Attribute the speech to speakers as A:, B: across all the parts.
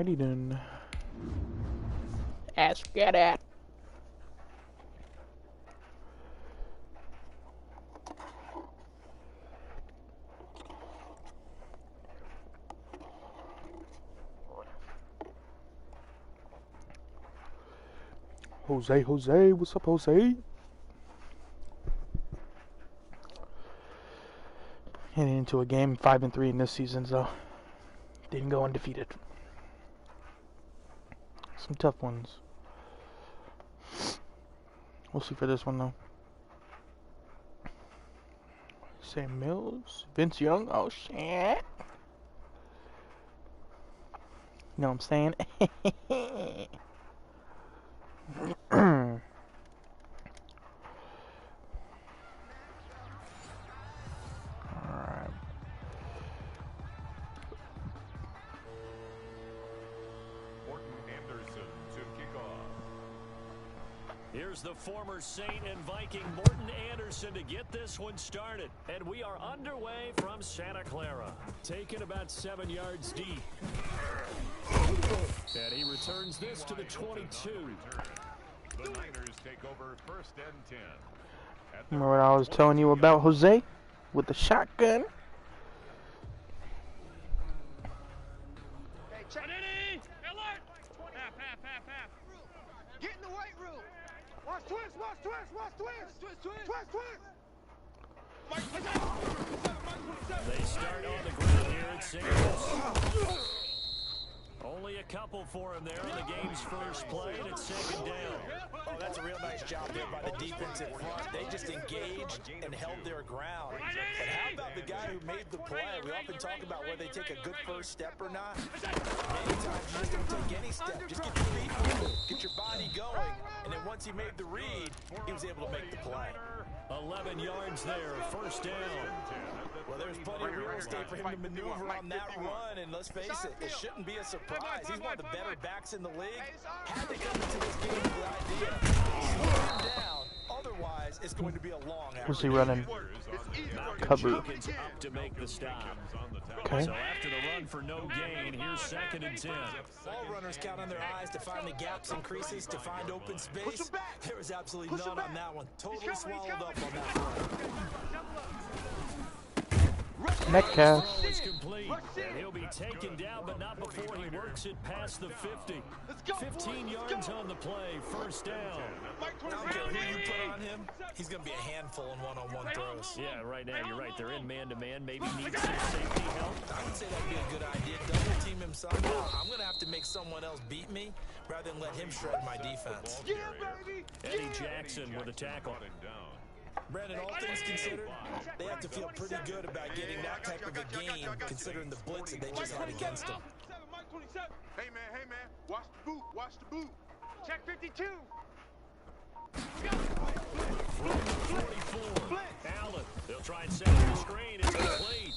A: Alrighty then. Let's get it. Jose, what's up, Jose? Heading into a game 5-3 in this season, so didn't go undefeated. Some tough ones. We'll see for this one though. Sam Mills, Vince Young. Oh shit! You know what I'm saying?
B: Here's the former Saint and Viking Morton Anderson to get this one started. And we are underway from Santa Clara. Taken about 7 yards deep. And he returns this to the 22.
C: The Niners take over 1st and 10.
A: Remember what I was telling you about Jose with the shotgun?
D: Hey, check it in! Alert! Half. Get in the weight room! Watch twist!
B: They start on the ground here at singles. Only a couple for him there on the game's first play, and it's 2nd down.
E: Oh, that's a real nice job there by the defense in front. They just engaged and held their ground. But how about the guy who made the play? We often talk about whether they take a good first step or not. Many times you just don't take any step. Just get your feet moving, get your body going, and then once he made the read, he was able to make the play.
B: 11 yards there, 1st down.
E: Well, there's plenty of real estate for him to maneuver on that run, and let's face it, it shouldn't be a surprise. He's one of the better backs in the league. Had to come into this game with the idea. Slow him down. Otherwise, it's going to be a long effort.
A: Who's he running? Cover.
B: Up to make the stop.
A: Okay.
B: So after the run for no gain, here's 2nd and 10.
E: All runners count on their eyes to find the gaps and creases, to find open space. There was absolutely none on that one. Totally swallowed up on that run.
A: Metcalf.
B: Is complete. And he'll be taken down, but not before he works it past the 50. 15 yards on the play, 1st down.
E: I don't care who you put on him, he's going to be a handful in one-on-one throws.
B: Yeah, right now you're right. They're in man-to-man. Maybe need some safety help.
E: I would say that'd be a good idea. Double team him somehow. I'm going to have to make someone else beat me rather than let him shred my defense.
B: Eddie Jackson with a tackle.
E: Brandon, all things considered, they have to feel pretty good about getting that type of a game, considering the blitz that they just had against them.
D: Hey man, watch the boot. Check 52.
B: From the 44, Allen. They'll try and set the screen. It's complete.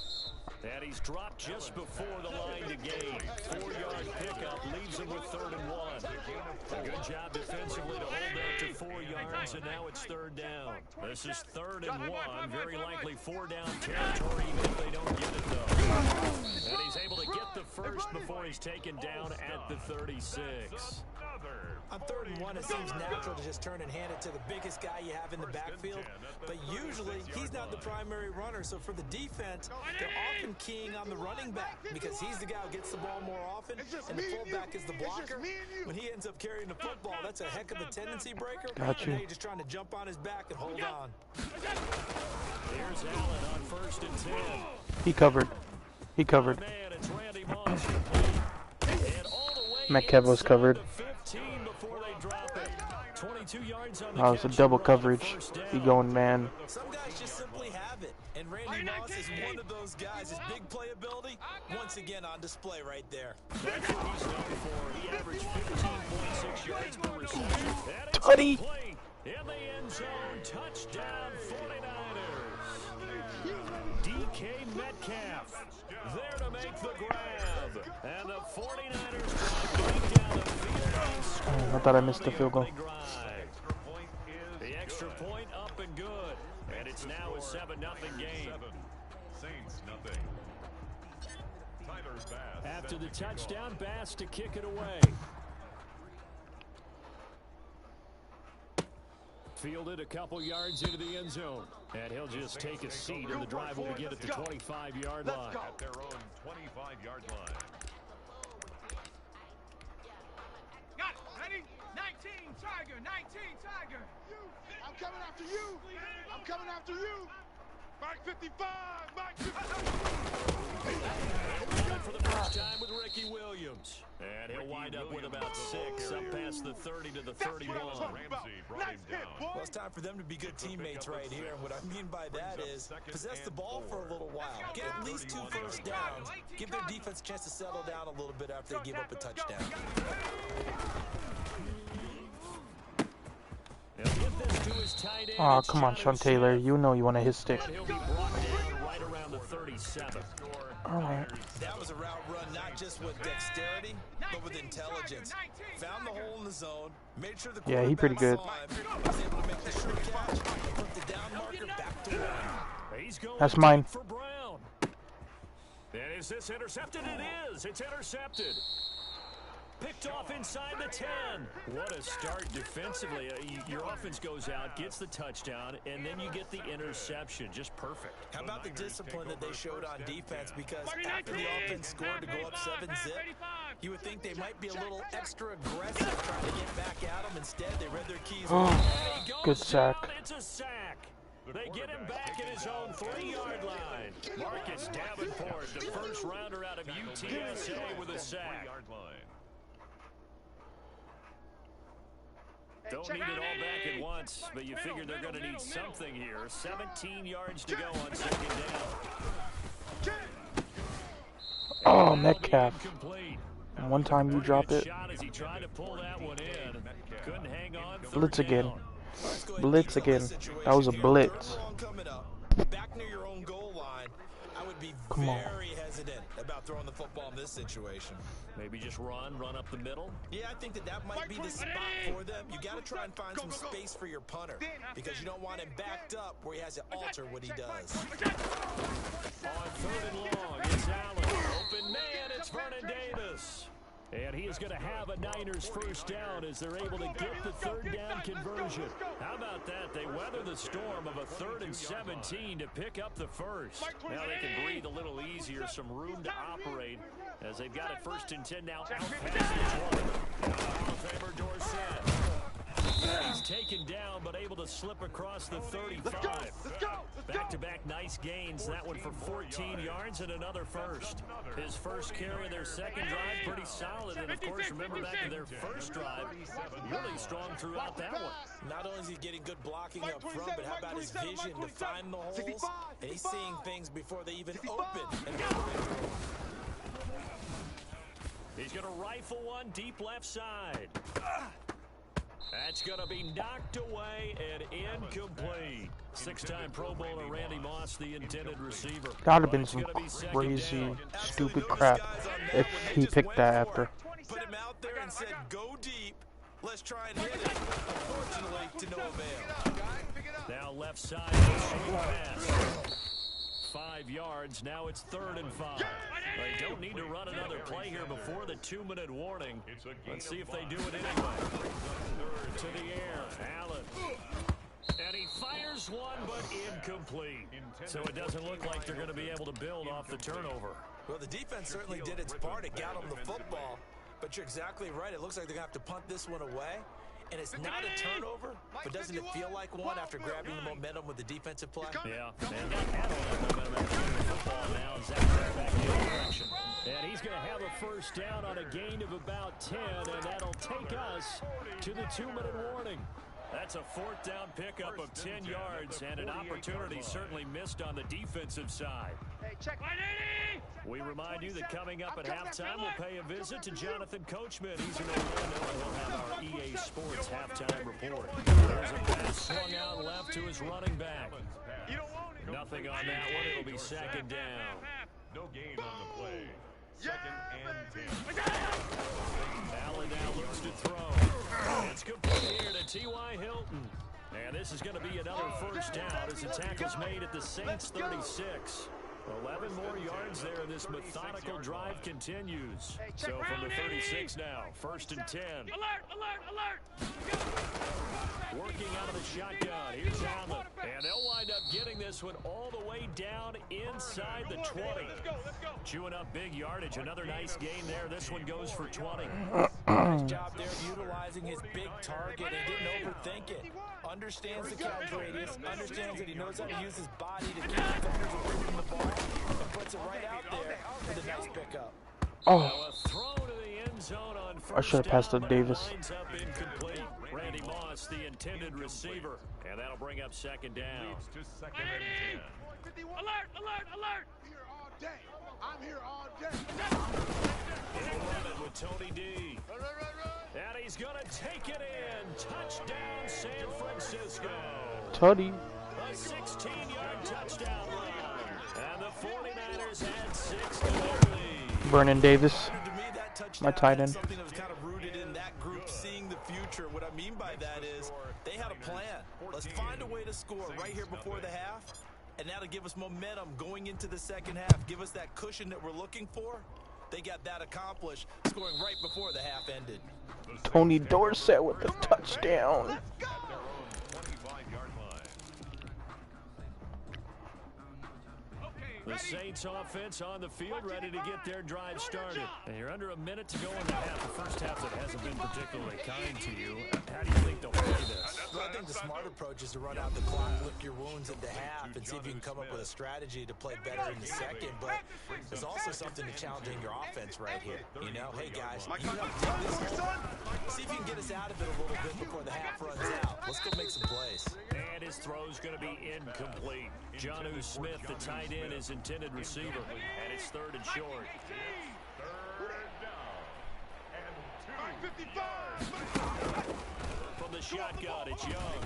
B: And he's dropped just before the line to gain. 4-yard pickup leaves him with 3rd and 1. A good job defensively to hold that to 4 yards, and now it's 3rd down. This is 3rd and 1. Very likely 4-down territory, even if they don't get it, though. And he's able to get the first before he's taken down at the 36.
E: On 3rd and 1, it seems natural to just turn and hand it to the biggest guy you have in the backfield. But usually, he's not the primary runner. So for the defense, they're often keying on the running back because he's the guy who gets the ball more often, and the fullback is the blocker. When he ends up carrying the football, that's a heck of a tendency breaker.
A: Gotcha.
E: And now you're just trying to jump on his back and hold on.
B: Here's Allen on 1st and 10.
A: He covered.
B: Man, it's Randy Moss. And all the way
A: Metcalf was covered.
B: 15 before they drop it. 22 yards on the
A: Oh, it's a
B: catch
A: double
B: for
A: coverage.
B: first down.
A: He going man.
E: Some guys just simply have it, and Randy Moss is one of those guys. His big playability, once again on display right there.
B: That's what he's known for. He averaged 15.6 yards per reception. And it's
A: Tutty.
B: complete. In the end zone, touchdown 49ers. DK Metcalf there to make the grab. And the 49ers drive down the field.
A: I thought I missed the field goal.
B: The extra point up and good. And it's now a 7-0 game.
C: Saints nothing. Tyler There's Bass.
B: After the touchdown, Bass to kick it away. Fielded a couple yards into the end zone. And he'll just take a seat, and the drive will begin at the 25-yard line.
C: At their own 25-yard line.
D: Got it. Ready? 19, Tiger. 19, Tiger. I'm coming after you. I'm coming after you. Mike 55. Mike 55.
B: For the first time with Ricky Williams. And he'll wind up with about 6 up past the 30 to the 31.
C: Ramsey brought him down.
E: Well, it's time for them to be good teammates right here. And what I mean by that is possess the ball for a little while. Get at least 2 first downs. Give their defense a chance to settle down a little bit after they give up a touchdown.
A: Aw, come on, Sean Taylor. You know you want to hit stick.
B: He'll be brought down right around the 37.
A: All right.
E: That was a route run not just with dexterity, but with intelligence. Found the hole in the zone, made sure the
A: Yeah, he pretty good.
E: Was able to make the short catch, and put the down marker back to 1.
B: He's going
A: That's mine.
B: for Brown. And is this intercepted? It is. It's intercepted. Picked off inside the 10. What a start defensively. Your offense goes out, gets the touchdown, and then you get the interception. Just perfect.
E: How about the discipline that they showed on defense? Because after the offense scored to go up 7-zip, you would think they might be a little extra aggressive trying to get back at them. Instead, they read their keys.
A: Good sack.
B: It's a sack. They get him back at his own 3-yard line. Marcus Davenport, the first rounder out of UTSA with a sack. Don't need it all back at once, but you figure they're going to need something here. 17 yards to go on second down.
A: Oh, Metcalf. And one time you drop it.
B: As he tried to pull that one in. Couldn't hang on.
A: Blitz again. Blitz again. That was a blitz.
E: Back near your own goal line, I would be very hesitant about throwing the football in this situation.
B: Maybe just run up the middle.
E: Yeah, I think that might be the spot for them. You got to try and find some space for your punter because you don't want him backed up where he has to alter what he does.
B: On 3rd and long, it's Allen. Open man, it's Vernon Davis. And he is going to have a Niners first down as they're able to get the 3rd down conversion. How about that? They weather the storm of a 3rd and 17 to pick up the first. Now they can breathe a little easier, some room to operate as they've got it 1st and 10 now out past the 20. Favor Dorsett. He's taken down, but able to slip across the 35. Back-to-back nice gains. That one for 14 yards and another first. His first carry of their second drive, pretty solid. And, of course, remember back to their first drive, really strong throughout that one.
E: Not only is he getting good blocking up front, but how about his vision to find the holes? And he's seeing things before they even open.
B: He's going to rifle one deep left side. That's going to be knocked away and incomplete. 6-time Pro Bowler Randy Moss, the intended receiver.
A: That would have been some crazy, stupid crap if he picked that after.
E: Put him out there and said, go deep. Let's try and hit it. Unfortunately, to no avail.
B: Now left side, pass. 5 yards. Now it's 3rd and 5. They don't need to run another play here before the 2-minute warning. Let's see if they do it anyway. To the air, Allen. And he fires one, but incomplete. So it doesn't look like they're going to be able to build off the turnover.
E: Well, the defense certainly did its part. It got them the football. But you're exactly right. It looks like they're going to have to punt this one away. And it's not a turnover, but doesn't it feel like one after grabbing the momentum with the defensive play?
B: Yeah, and they have that momentum after the football now. Zach back in the direction. And he's going to have a first down on a gain of about 10, and that'll take us to the 2-minute warning. That's a 4th down pickup of 10 yards, and an opportunity certainly missed on the defensive side. We remind you that coming up at halftime, we'll pay a visit to Jonathan Coachman. He's in Orlando, and we'll have our EA Sports halftime report. There's a pass swung out left to his running back. Nothing on that one. It'll be 2nd down.
C: No gain on the play. 2nd and 10.
B: Allen now looks to throw. It's complete here to T.Y. Hilton. And this is going to be another first down as the tackle's made at the Saints 36. 11 more yards there. This methodical drive continues. So from the 36 now, 1st and 10.
D: Alert!
B: Working out of the shotgun. Here's Allen. And they'll wind up getting this one all the way down inside the 20.
D: Let's go.
B: Chewing up big yardage. Another nice gain there. This one goes for 20.
E: Nice job there utilizing his big target. He didn't overthink it. Understands the catch radius. Understands that he knows how to use his body to keep defenders away from the ball. And puts it right out there for the nice pickup.
B: Now a throw to the end zone on first
A: I should have passed to
B: down.
A: Davis.
B: Lines up incomplete. Randy Moss, the intended receiver. And that'll bring up 2nd down.
C: Leads to 2nd and 10.
D: Alert! I'm here all day.
B: He'll run it with Tony D. And he's going to take it in. Touchdown, San Francisco.
A: Tutty.
B: A 16-yard touchdown run. And the 49ers had 6 to their lead.
A: Vernon Davis.
E: To me, that touchdown
A: My tight
E: had
A: end.
E: something that was kind of rooted in that group seeing the future. What I mean by that is they had a plan. Let's find a way to score right here before the half, and that'll give us momentum going into the second half. Give us that cushion that we're looking for. They got that accomplished, scoring right before the half ended.
A: Tony Dorsett with the touchdown.
C: At their own 25-yard line.
B: The Saints offense on the field, ready to get their drive started. And you're under a minute to go in the half. The first half that hasn't been particularly kind to you. How do you think they'll play this?
E: Well, I think the smart approach is to run out the clock, lick your wounds at the half, and see if you can come up with a strategy to play better in the second. But there's also something to challenging your offense right here. You know, hey guys, you have to take this home. See if you can get us out of it a little bit before the half runs out. Let's go make some plays.
B: And his throw's going to be incomplete. Jonnu Smith, the tight end, is intended receiver. And it's 3rd and short.
C: 3rd down and 2.
B: From the shotgun, it's Young.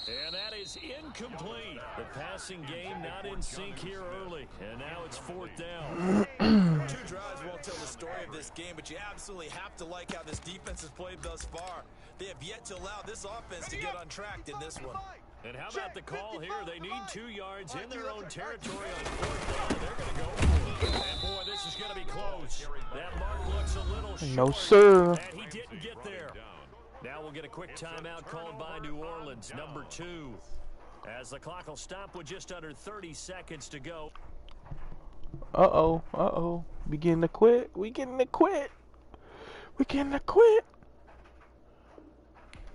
B: And that is incomplete. The passing game not in sync here early. And now it's 4th down.
E: 2 drives won't tell the story of this game, but you absolutely have to like how this defense has played thus far. They have yet to allow this offense to get untracked in this one.
B: And how about the call here? They need 2 yards in their own territory on 4th down. They're going to go for it. And boy, this is going to be close. That mark looks a little short.
A: No, sir.
B: And he didn't get there. Now we'll get a quick timeout called by New Orleans, number 2. As the clock will stop with just under 30 seconds to go.
A: Uh-oh. We getting to quit.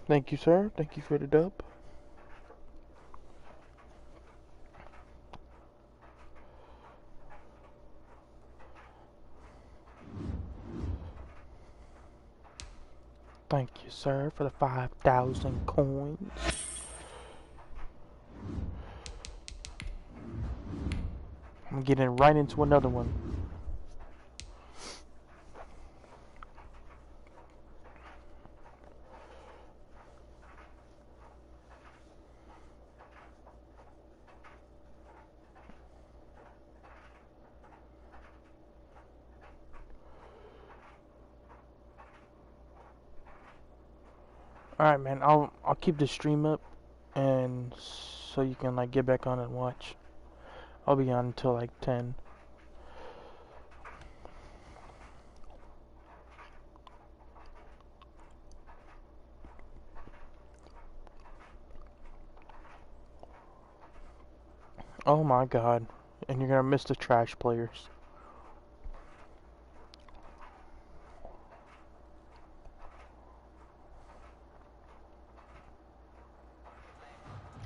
A: Thank you, sir. Thank you for the dub. Thank you, sir, for the 5,000 coins. I'm getting right into another one. Alright, man, I'll keep the stream up, and so you can like get back on and watch. I'll be on until like 10. Oh my god. And you're gonna miss the trash players.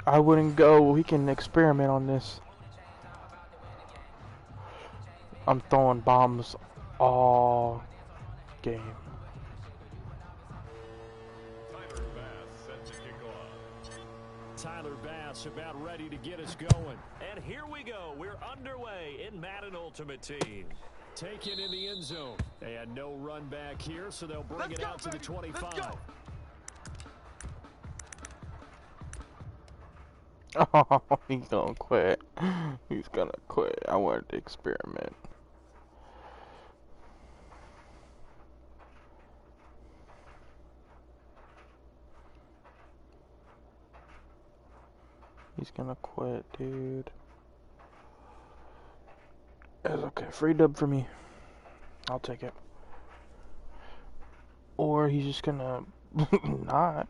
A: I wouldn't go. We can experiment on this. I'm throwing bombs all game.
C: Tyler Bass set to kick off.
B: Tyler Bass about ready to get us going. And here we go. We're underway in Madden Ultimate Team. Taken in the end zone. They had no run back here, so they'll bring it out to the 25.
A: Oh, he's gonna quit. He's gonna quit. I wanted to experiment. He's gonna quit, dude. It's okay. Free dub for me. I'll take it. Or he's just gonna not.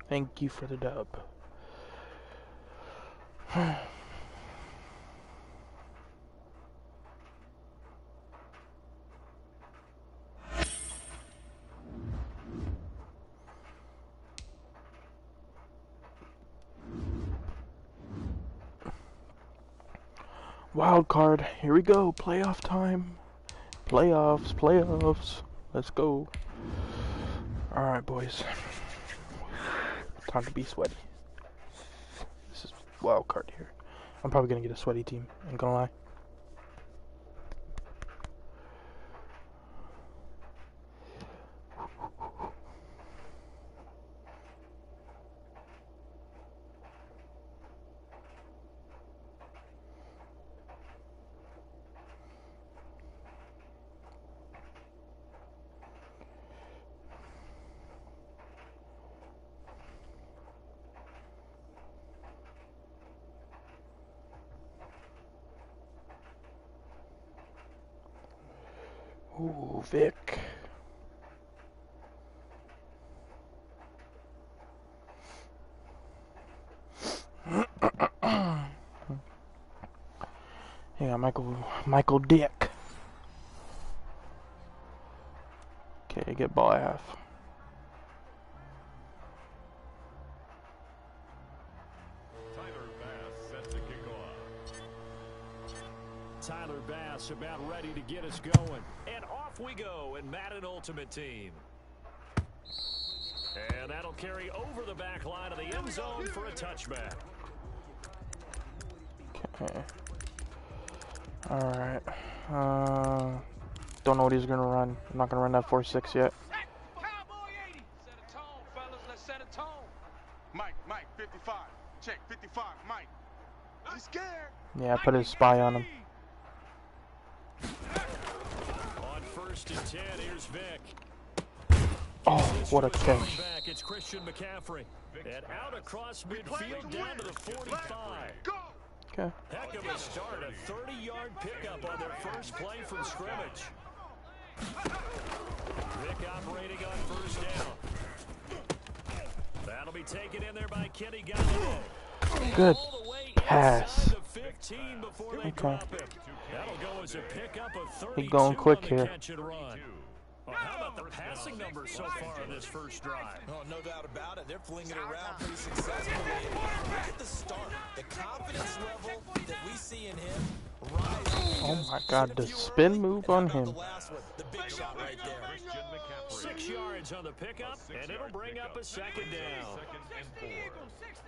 A: Thank you for the dub. Wild card. Here we go. Playoff time. Playoffs. Playoffs. Let's go. Alright, boys. Time to be sweaty. This is wild card here. I'm probably gonna get a sweaty team. Ain't gonna lie. Ooh, Vic. Yeah, Michael Dick. Okay, get ball half.
B: Tyler Bass about ready to get us going. And off we go in Madden Ultimate Team. And that'll carry over the back line of the end zone for a touchback.
A: Okay. Alright. Don't know what he's gonna run. I'm not gonna run that 4-6 yet.
D: Mike, 55. Check, 55, Mike. He's scared.
A: Yeah, put his spy on him.
B: On 1st and 10, here's Vic.
A: Oh, what a catch.
B: It's Christian McCaffrey. And out across midfield down to the 45.
A: Okay.
B: Heck of a start, a 30-yard pickup on their first play from scrimmage. Vic operating on 1st down. That'll be taken in there by Kenny Galladay.
A: Good pass.
B: Okay. That'll go as a pickup of 32
A: He's going quick here.
B: Catch and run. Well, how about the passing numbers so far in this first drive?
E: Oh, no doubt about it. They're flinging it around pretty successfully. Look at the start. The confidence level that we see in him rising.
A: Oh my God, the spin move on him.
E: The big shot right there.
B: 6 yards on the pickup, and it'll bring up a 2nd down.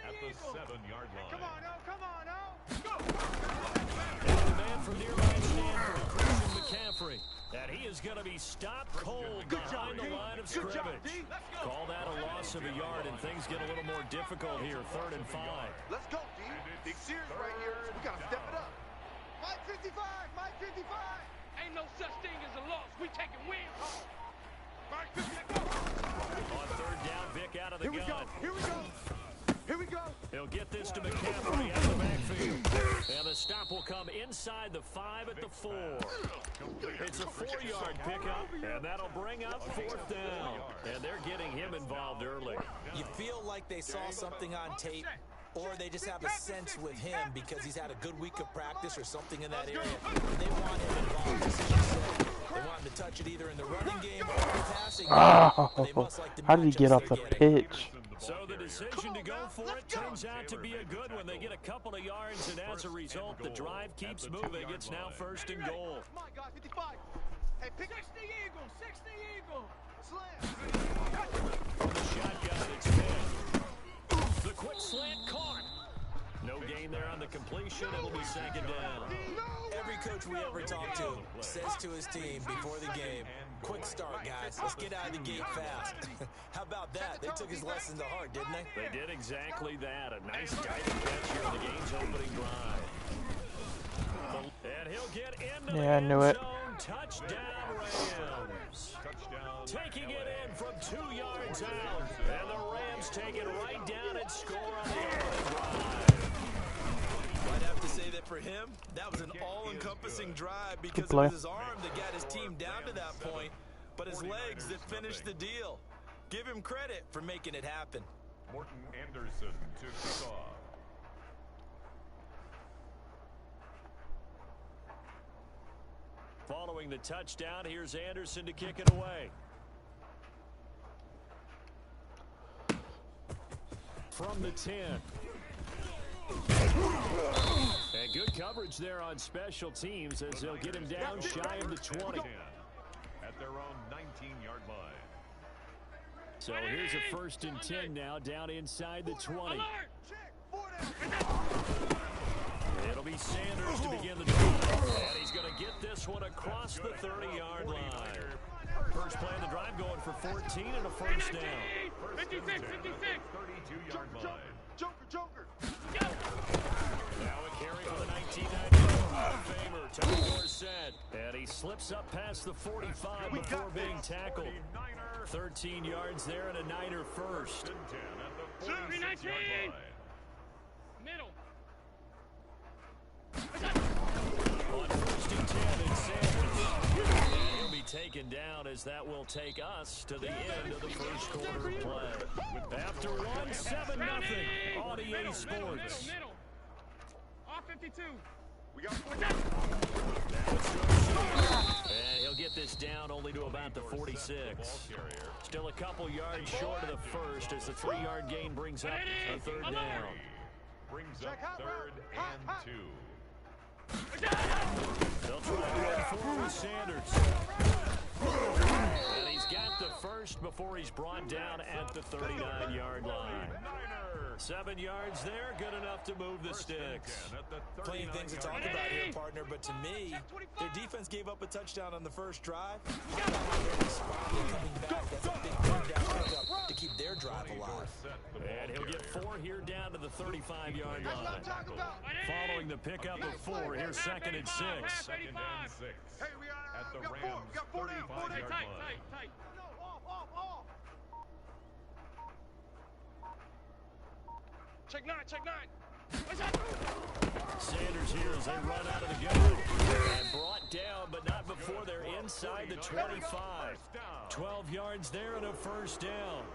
C: At the 7-yard line.
D: Come on, oh, come on, oh. Go.
B: And the man from nearby Stanford, Christian McCaffrey. And he is going to be stopped cold behind the line of scrimmage. Call that a loss of a yard, and things get a little more difficult here, 3rd and 5.
D: Let's go, D. Big series right here. We got to step it up. Mike 55, Mike 55. Ain't no such thing as a loss. We taking wins home. Mike 55.
B: On 3rd down, Vic out of the gun.
D: Here we go. Here we go.
B: He'll get this to McCaffrey out of the backfield. And the stop will come inside the 5 at the 4. It's a 4-yard pickup, and that'll bring up 4th down. And they're getting him involved early.
E: You feel like they saw something on tape, or they just have a sense with him because he's had a good week of practice or something in that area. They want him involved, just as you said. They want him to touch it either in the running game or the passing game.
A: Oh, how did he get off the pitch?
B: So the decision to go for it turns out to be a good one. They get a couple of yards, and as a result, the drive keeps moving. It's now 1st and goal.
D: Come on, guys, 55. Hey, pick 60 Eagle. Slam.
B: The shotgun, it's pinned. The quick slant caught. No gain there on the completion. It'll be 2nd down.
E: Every coach we ever talk to says to his team before the game, quick start, guys. Let's get out of the gate fast. How about that? They took his lesson to heart, didn't they?
B: They did exactly that. A nice diving catch here in the game's opening drive. And he'll get into the
A: I knew it.
B: end zone. Touchdown, Rams. Taking it in from 2 yards out. And the Rams take it right down and score on the opening drive.
E: I'd have to say that for him, that was an all-encompassing drive because it
A: play.
E: was his arm that got his team down to that point, but his legs that finished the deal. Give him credit for making it happen.
C: Morton Anderson to kick off.
B: Following the touchdown, here's Anderson to kick it away. From the 10. And good coverage there on special teams as they'll get him down shy of the 20.
C: At their own 19-yard line.
B: So here's a 1st and 10 now, down inside the 20. It'll be Sanders to begin the drive. And he's going to get this one across the 30-yard line. First play of the drive going for 14 and a first down.
D: 56, 56.
C: 32-yard line.
D: Joker.
B: Now a carry for the 1994 Hall of Famer, Tony Dorsett. And he slips up past the 45 before being tackled. 13 yards there and a Niner first.
C: 10 at the 46-yard line.
D: Middle.
B: On 1st and 10, it's Sanders. And he'll be taken down as that will take us to the end of the first quarter play. After 1-7-0 on EA Sports.
D: Middle. Off 52. We got
B: And he'll get this down only to about the 46. Still a couple yards short of the first as the 3-yard gain brings up a 3rd down.
C: Brings up 3rd and 2.
B: They'll try to run forward with Sanders. And he's got the first before he's brought down at the 39-yard line. 7 yards there, good enough to move the sticks.
E: Plenty of things to talk about here, partner, but to me, their defense gave up a touchdown on the first drive. How they responded coming back. That's a big third down pickup to keep their drive alive.
B: And he'll get 4 here down to the 35-yard line. Following the pickup of 4, here's 2nd and 6.
C: 2nd and 6.
D: Hey, we
C: At the
D: got
C: Rams'
D: 4 down.
C: 35-yard line.
D: Tight. No, off. Check 9.
B: Sanders here as they run out of the gun. And brought down, but not before they're inside the 25. 12 yards there and a first down.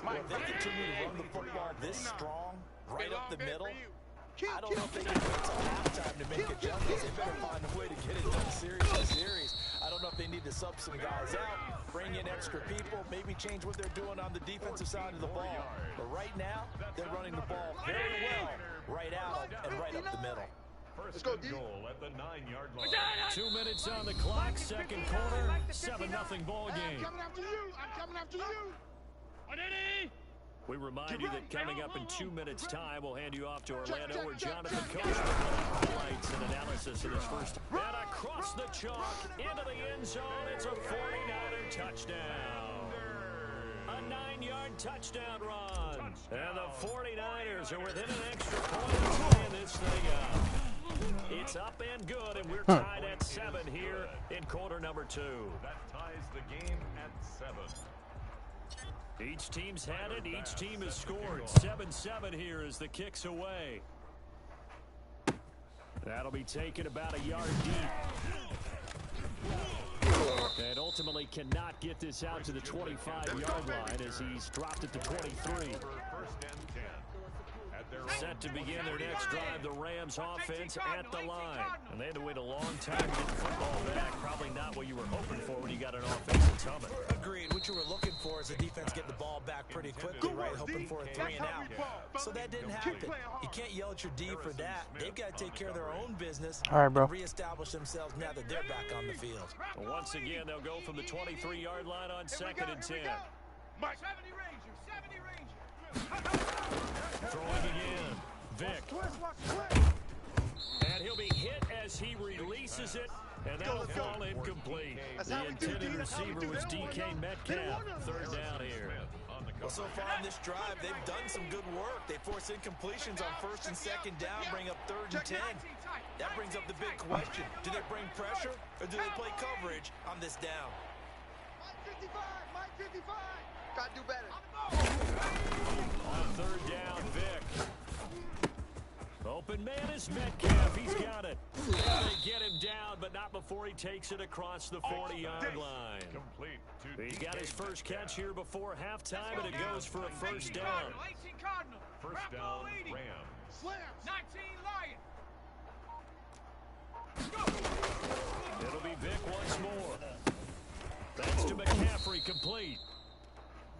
E: If they continue to run the football this strong, right up the middle, I don't know if they can wait till halftime to make adjustments. They better find a way to get it done series to series. I don't know if they need to sub some guys out, bring in extra people, maybe change what they're doing on the defensive side of the ball. But right now, they're running the ball very well, right out and right up the middle.
C: First and goal at the 9-yard line.
B: 2 minutes on the clock, 2nd quarter, 7-0 ball game.
D: I'm coming after you.
B: We remind you that coming up in 2 minutes' time, we'll hand you off to Orlando, where Jonathan Coach will highlights and analysis of his first. And across the chalk, into the end zone, it's a 49er touchdown. A 9-yard touchdown run. And the 49ers are within an extra point of tying this thing up. It's up and good, and we're tied at 7 here in quarter number 2.
C: That ties the game at 7.
B: Each team's had it. Each team has scored. 7-7 here as the kick's away. That'll be taken about a yard deep. And ultimately cannot get this out to the 25-yard line as he's dropped it to 23.
C: First and 10.
B: Set to begin their next drive, the Rams offense at the line. And they had to wait a long time to get the football back. Probably not what you were hoping for when you got an offensive tumbling.
E: Agreed. What you were looking for is the defense getting the ball back pretty quickly, right? Hoping for a 3 and out. So that didn't happen. You can't yell at your D for that. They've got to take care of their own business
A: All right, bro.
E: and reestablish themselves now that they're back on the field.
B: Once again, they'll go from the 23-yard line on 2nd and 10.
D: 70 Ranger.
B: Throwing again. Vic. And he'll be hit as he releases it, and that'll fall incomplete. The intended receiver was DK Metcalf. 3rd down here.
E: Well, so far in this drive, they've done some good work. They force incompletions on 1st and 2nd down, bring up 3rd and 10. That brings up the big question. Do they bring pressure, or do they play coverage on this down?
D: Mike 55. Gotta do better.
B: On 3rd down, Vic. Open man is Here's Metcalf. He's got it. They get him down, but not before he takes it across the 40-yard line.
C: Complete to
B: He got his first catch here before halftime, and it goes for a first down.
D: 18 Cardinal.
C: first down, Rams.
D: Slams. 19 Lion.
B: It'll be Vic once more. Thanks to McCaffrey, complete.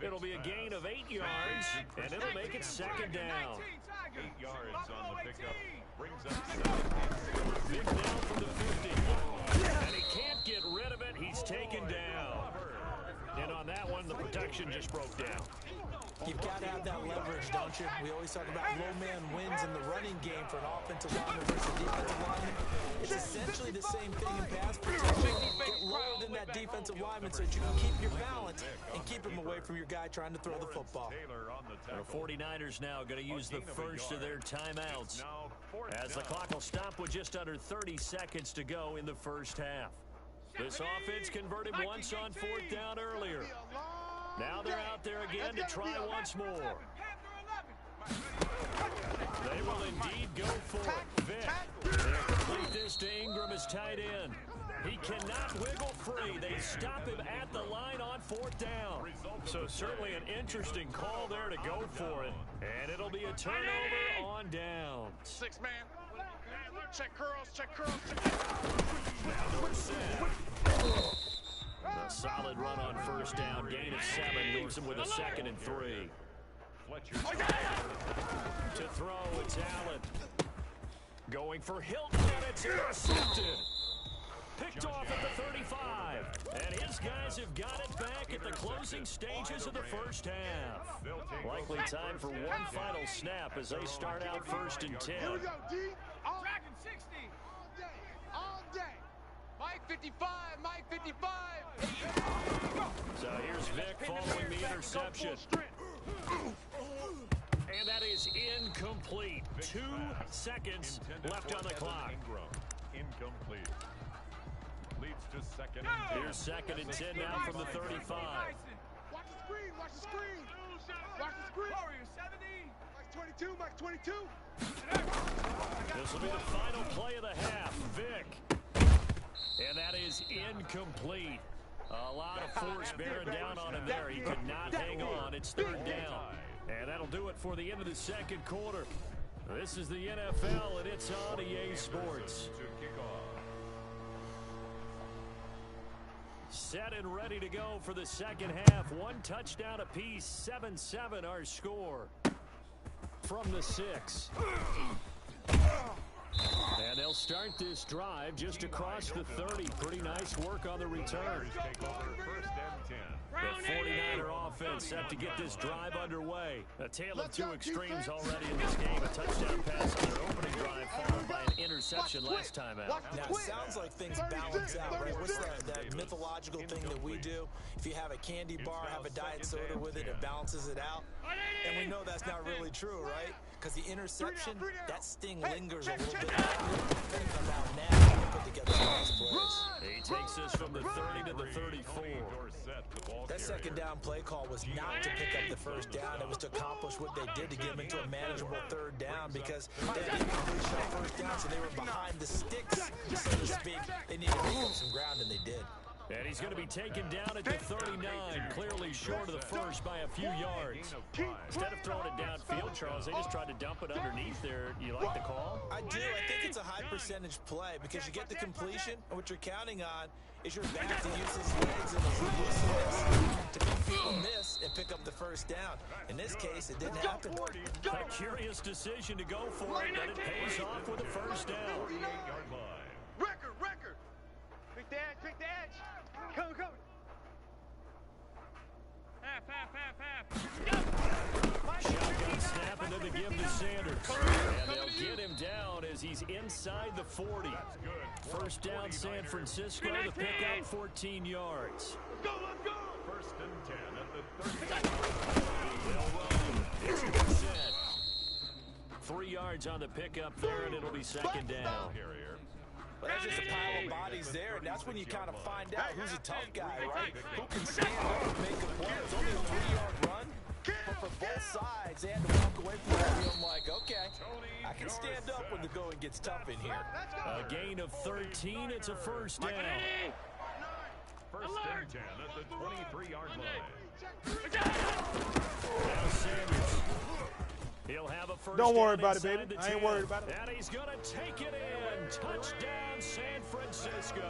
B: It'll be a gain of 8 yards, and it'll make it second down.
C: 8 yards on the pickup. Brings up
B: Vic down from the 50. And he can't get rid of it. He's taken down. And on that one, the protection just broke down.
E: You've got to have that leverage, don't you? We always talk about low man wins in the running game for an offensive lineman versus a defensive lineman. It's essentially the same thing in pass protection. Get lower than that defensive lineman so that you can keep your balance and keep him away from your guy trying to throw the football.
B: The 49ers now going to use the first of their timeouts as the clock will stop with just under 30 seconds to go in the first half. This offense converted once on 4th down earlier. Now they're out there again to try once more. They will indeed go for it. Vic, they'll complete this to Ingram as tight end. He cannot wiggle free. They stop him at the line on 4th down. So certainly an interesting call there to go for it. And it'll be a turnover on down.
D: 6 man. Check curls, check curls,
B: Now they're set. A solid run on first down. Gain of 7 leaves him with a 2nd and 3. To throw, it's Allen. Going for Hilton, and it's intercepted. Picked off at the 35. And his guys have got it back at the closing stages of the first half. Likely time for one final snap as they start out 1st and 10.
D: Here we go, D. Dragon 60. All day. Mike 55, Mike 55.
B: So here's Vic following the interception. And that is incomplete. 2 seconds left on the clock.
C: Incomplete. Leads to 2nd and 10.
B: Here's 2nd and 10 now from the 35.
D: Watch the screen, watch the screen. Watch the screen. Warrior 70. Mike 22, Mike 22.
B: This will be the final play of the half. Vic. And that is incomplete. A lot of force bearing down on him there. He could not hang on. It's 3rd down. And that'll do it for the end of the 2nd quarter. This is the NFL, and it's on EA Sports. Set and ready to go for the 2nd half. 1 touchdown apiece. 7-7 our score from the 6. And they'll start this drive just across the 30. Pretty nice work on the return.
C: Take over 1st and 10.
B: The 49er offense set to get this drive underway. A tale of 2 extremes already in this game. A touchdown pass on their opening drive followed by an interception last time out.
E: Now, it sounds like things balance out, right? What's that mythological thing that we do? If you have a candy bar, have a diet soda with it, it balances it out. And we know that's not really true, right? Because the interception, that sting lingers a little bit. Think about now how to put together some nice plays.
B: He takes this from the 30 to the 34.
E: That 2nd down play call was not to pick up the 1st down. It was to accomplish what they did to get them into a manageable 3rd down because they had completion on 1st down, so they were behind the sticks, so to speak. They needed to pick up some ground, and they did.
B: And he's going to be taken down at the 39, clearly short of the first by a few yards. Instead of throwing it downfield, Charles, they just tried to dump it underneath there. You like the call?
E: I do. I think it's a high percentage play because you get the completion, and what you're counting on is your back to use his legs and his looseness to make people miss and pick up the 1st down. In this case, it didn't happen.
B: A curious decision to go for it, but it pays off with a 1st down.
D: Record. Pick the edge. Come. Half.
B: Shotgun snap and then the give to Sanders. And they'll get him down as he's inside the 40. 1st down San Francisco, the pickup 14 yards.
D: Let's go.
C: 1st and 10 at the 30.
B: They'll run. It's good set. 3 yards on the pickup there, and it'll be 2nd down.
E: But that's just a pile of bodies there, and that's when you kind of find out who's a tough guy, right? Who can stand up and make a play. It's only a 3-yard run, but for both sides, they had to walk away from that feeling like, okay, I can stand up when the going gets tough in here.
B: A gain of 13. It's a first down.
C: First and 10 at the 23-yard line.
B: Now Sanders. He'll have a first
F: Don't worry
B: down
F: about it,
B: inside
F: baby.
B: the
F: I ain't
B: 10.
F: worried about it.
B: And he's going to take it in. Touchdown, San Francisco.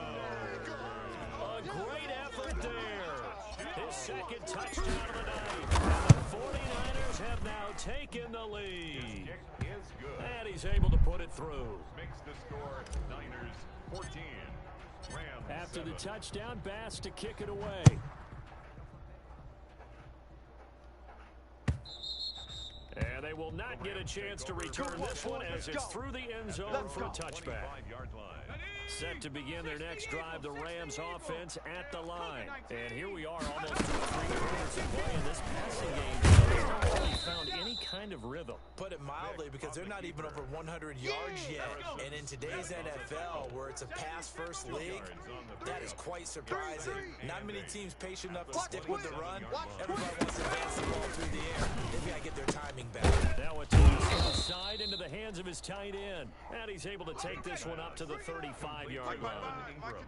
B: A great effort there. His second touchdown of the night. And the 49ers have now taken the lead.
C: Kick is good.
B: And he's able to put it through.
C: Makes the score Niners 14. Rams
B: After
C: 7.
B: the touchdown, Bass to kick it away. And they will not get a chance to return this one as it's through the end zone for a touchback.
C: 25-yard line.
B: Set to begin their next drive, the Rams offense at the line. And here we are almost through 3 quarters of play in this passing game. They've not really found any kind of rhythm.
E: Put it mildly, because they're not even over 100 yards yet. And in today's NFL, where it's a pass-first league, that is quite surprising. Not many teams patient enough to stick with the run. Everybody wants to advance the ball through the air. They've got to get their timing back.
B: Now a toss from the side into the hands of his tight end. And he's able to take this one up to the 35-yard line.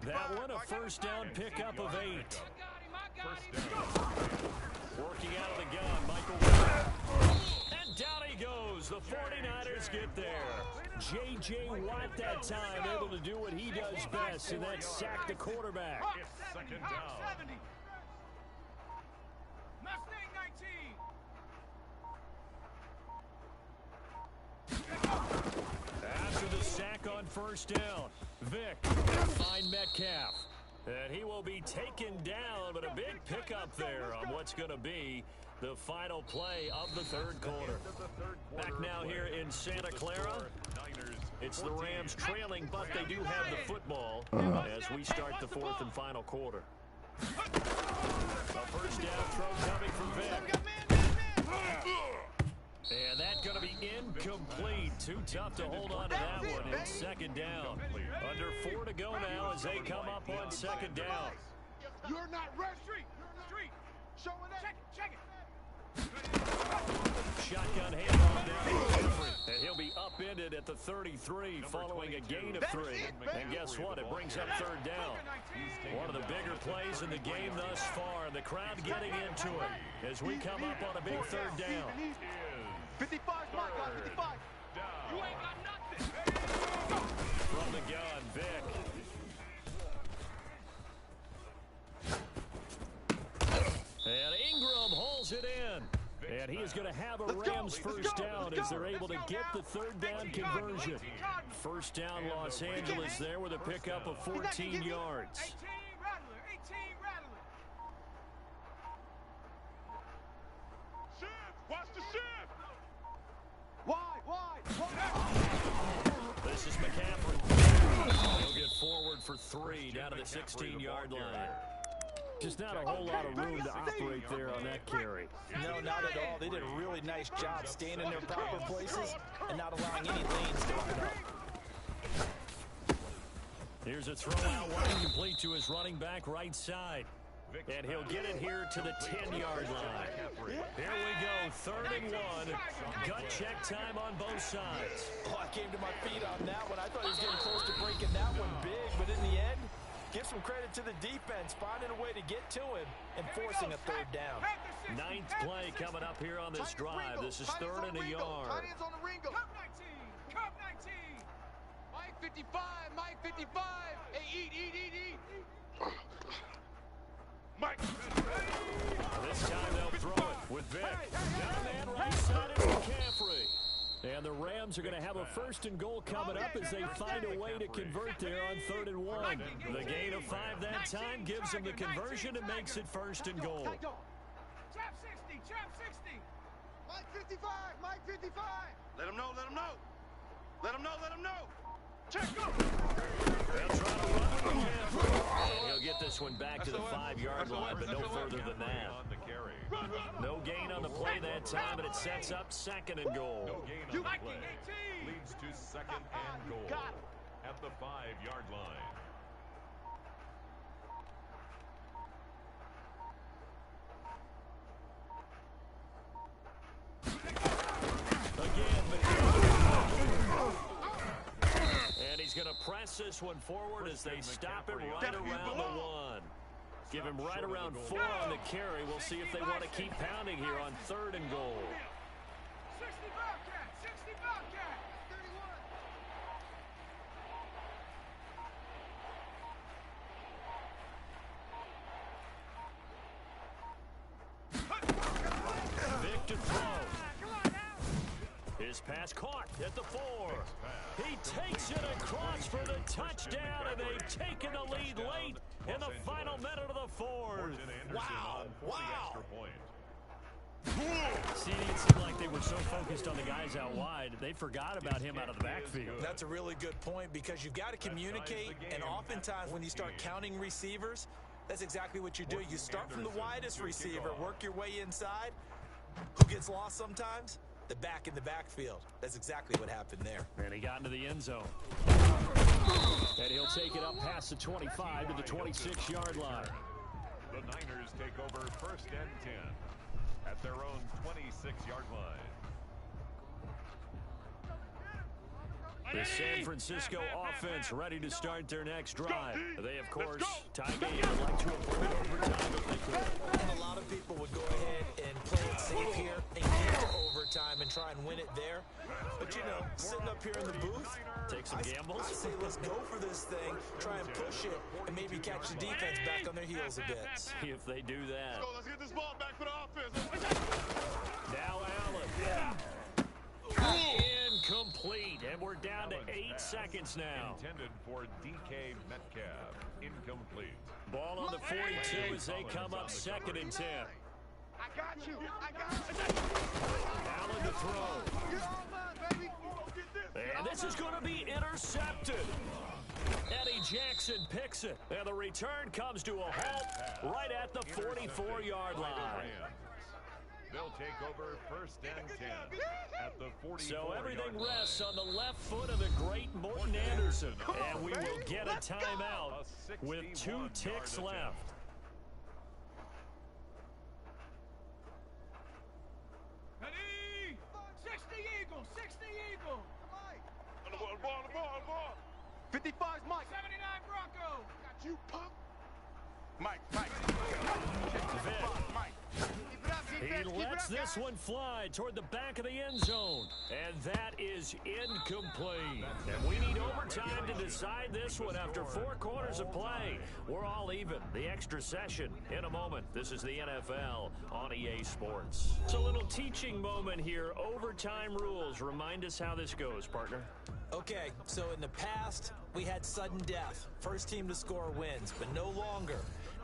B: That one, a first down pickup of 8. Working out of the gun, Michael Watt. And down he goes. The 49ers get there. J.J. Watt that time able to do what he does best, and that's sack the quarterback.
C: It's second down.
D: Mustang 19.
B: After the sack on first down, Vic will find Metcalf. And he will be taken down, but a big pickup there on what's going to be the final play of the third quarter. Back now here in Santa Clara. It's the Rams trailing, but they do have the football as we start the fourth and final quarter. A first down throw coming from Vic. And that's going to be incomplete. Too tough to hold on to that one. It's second down. Under 4 to go now as they come up on second down.
D: You're not red street. Showing that. Check it.
B: Shotgun handoff down. And he'll be upended at the 33 following a gain of 3. And guess what? It brings up third down. One of the bigger plays in the game thus far. The crowd getting into it as we come up on a big third down.
D: 55, my God, 55. You ain't got nothing.
B: From the gun, Vic. And Ingram holds it in. And he is going to have a Rams first down as they're able to get the third down conversion. First down, Los Angeles there with a pickup of 14 yards.
D: 18 rattler. Shift, watch the shift. Wide.
B: This is McCaffrey. He'll get forward for 3 down to the 16-yard line. Just not a whole lot of room to operate there on that carry.
E: No, not at all. They did a really nice job staying in their proper places and not allowing any lanes to open up.
B: Here's a throw out wide, complete to his running back right side. And he'll get it here to the 10-yard line. Here we go, 3rd and 1. Gut check time on both sides.
E: Oh, I came to my feet on that one. I thought he was getting close to breaking that one big, but in the end, give some credit to the defense, finding a way to get to him and forcing a third down.
B: 9th play coming up here on this drive. This is 3rd and a yard.
D: Cup 19. Mike 55. Hey, eat. Mike.
B: This time they'll throw it with Vic. Down man right side is McCaffrey. And the Rams are going to have a 1st and goal coming up as they find a way to convert there on 3rd and 1. The gain of 5 that time gives them the conversion and makes it 1st and goal.
D: Trap 60. Mike 55. Let him know. Check, go.
B: They'll try to run with McCaffrey. And he'll get this one back to the 5-yard line, but no further than that. No gain on the play that time, but it sets up 2nd and goal.
C: No gain on the play. Leads to 2nd and goal at the 5-yard line.
B: Again, McCaffrey. He's going to press this one forward as they stop him right around the 1. Give him right around 4 on the carry. We'll see if they want to keep pounding here on 3rd and goal.
D: 60 Bobcat, 60 Bobcat.
B: 31. Vic to throw. His pass caught at the 4. He takes it across for the touchdown, and they've taken the lead late in the final minute of the 4th.
E: Wow.
B: See, it seemed like they were so focused on the guys out wide, they forgot about him out of the backfield.
E: That's a really good point because you've got to communicate, and oftentimes when you start counting receivers, that's exactly what you do. You start from the widest receiver, work your way inside. Who gets lost sometimes? The back in the backfield. That's exactly what happened there.
B: And he got into the end zone. And he'll take it up past the 25 to the 26-yard line.
C: The Niners take over 1st and 10 at their own 26-yard line.
B: The San Francisco offense ready to start their next drive. They, of course, tie game would like to avoid overtime if they could.
E: And a lot of people would go ahead and play it safe here and get to overtime and try and win it there. But, you know, sitting up here in the booth,
B: take some gambles.
E: I say let's go for this thing, try and push it, and maybe catch the defense back on their heels a bit.
B: See if they do that.
D: Let's get this ball back for the offense.
B: Now Allen. Incomplete, and we're down to 8 seconds now.
C: Intended for DK Metcalf. Incomplete.
B: Ball on the 42 as they come up 2nd and 10.
D: I got you. I got you.
B: Allen to throw. And this is going to be intercepted. Eddie Jackson picks it. And the return comes to a halt right at the 44-yard line.
C: They'll take over 1st and 10 at the 44.
B: So everything rests on the left foot of the great Morton Anderson. And we will get a timeout with 2 ticks left.
D: Ready? 60 Eagle, 60 Eagle. On the ball. 55's Mike. 79 Bronco. Got you, punk. Mike.
B: He lets this one fly toward the back of the end zone. And that is incomplete. And we need overtime to decide this one after 4 quarters of play. We're all even. The extra session in a moment. This is the NFL on EA Sports. It's a little teaching moment here. Overtime rules. Remind us how this goes, partner.
E: Okay, so in the past, we had sudden death. First team to score wins, but no longer.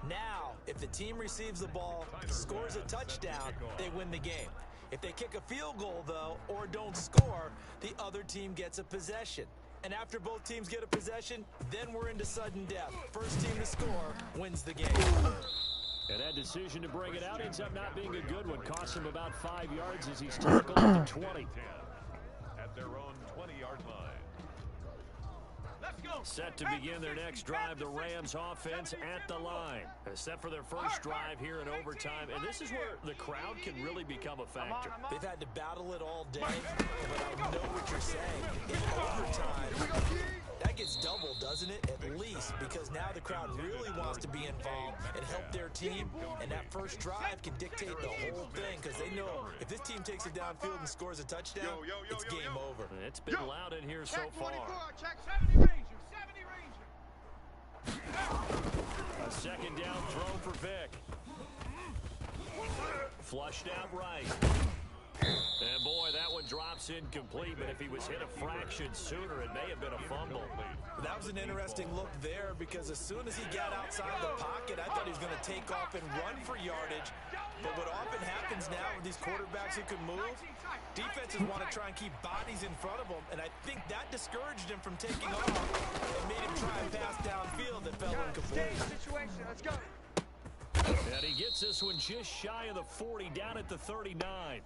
E: Now, if the team receives the ball, scores a touchdown, they win the game. If they kick a field goal, though, or don't score, the other team gets a possession. And after both teams get a possession, then we're into sudden death. First team to score wins the game.
B: And that decision to bring it out ends up not being a good one. Costs him about 5 yards as he's tackled at the 20.
C: At their own 20-yard line.
D: Let's go.
B: Set to begin their next drive, the Rams offense at the line. Set for their first drive here in overtime, and this is where the crowd can really become a factor.
E: They've had to battle it all day, but I know what you're saying. In overtime, that gets double, doesn't it? At least, because now the crowd really wants to be involved and help their team, and that first drive can dictate the whole thing, because they know if this team takes it downfield and scores a touchdown, it's game over.
B: It's been loud in here so far.
D: Check 70 Ranger, 70 Ranger.
B: A second down throw for Vic. Flushed out right. And boy, that one drops incomplete, but if he was hit a fraction sooner, it may have been a fumble.
E: That was an interesting look there because as soon as he got outside the pocket, I thought he was going to take off and run for yardage. But what often happens now with these quarterbacks who can move, defenses want to try and keep bodies in front of them, and I think that discouraged him from taking off and made him try and pass downfield that fell incomplete.
D: Let's go.
B: And he gets this one just shy of the 40, down at the 39.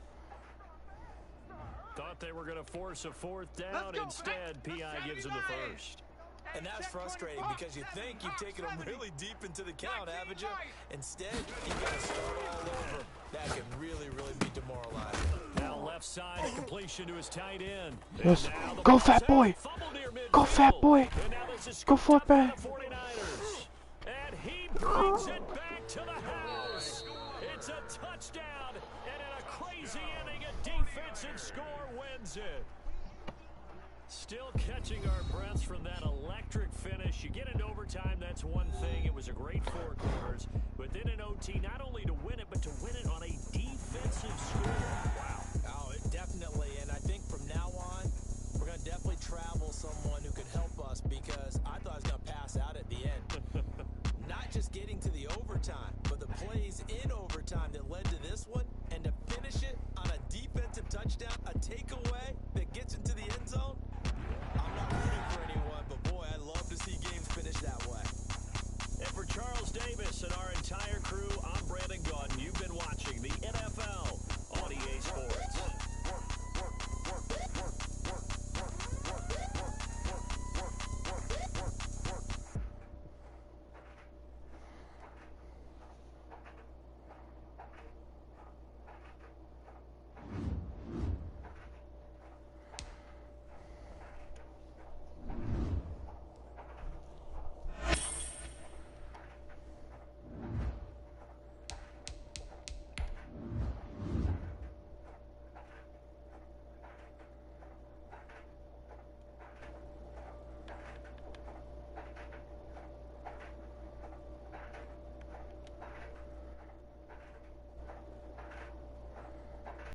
B: Thought they were going to force a 4th down. Instead, P.I. gives him the first.
E: And that's frustrating because you think you've taken them really deep into the count, haven't you? Instead, you've got to start all over. That can really, really be demoralizing.
B: Now left side, a completion to his tight end.
A: Yes. Go, fat boy. Go, fat boy. Go, fat boy.
B: And he brings it back to the house. It's a touchdown, and in a crazy inning, a defensive score wins it. Still catching our breaths from that electric finish. You get into overtime, that's one thing. It was a great 4 quarters. But then in OT, not only to win it, but to win it on a defensive score. Wow.
E: Oh, definitely. And I think from now on, we're going to definitely travel someone who can help us, because I thought I was going to pass out at the end. Not just getting to the overtime, but the plays in overtime that led to this one, and to finish it on a defensive touchdown, a takeaway that gets into the end zone. I'm not rooting for anyone, but boy, I love to see games finish that way.
B: And for Charles Davis and our entire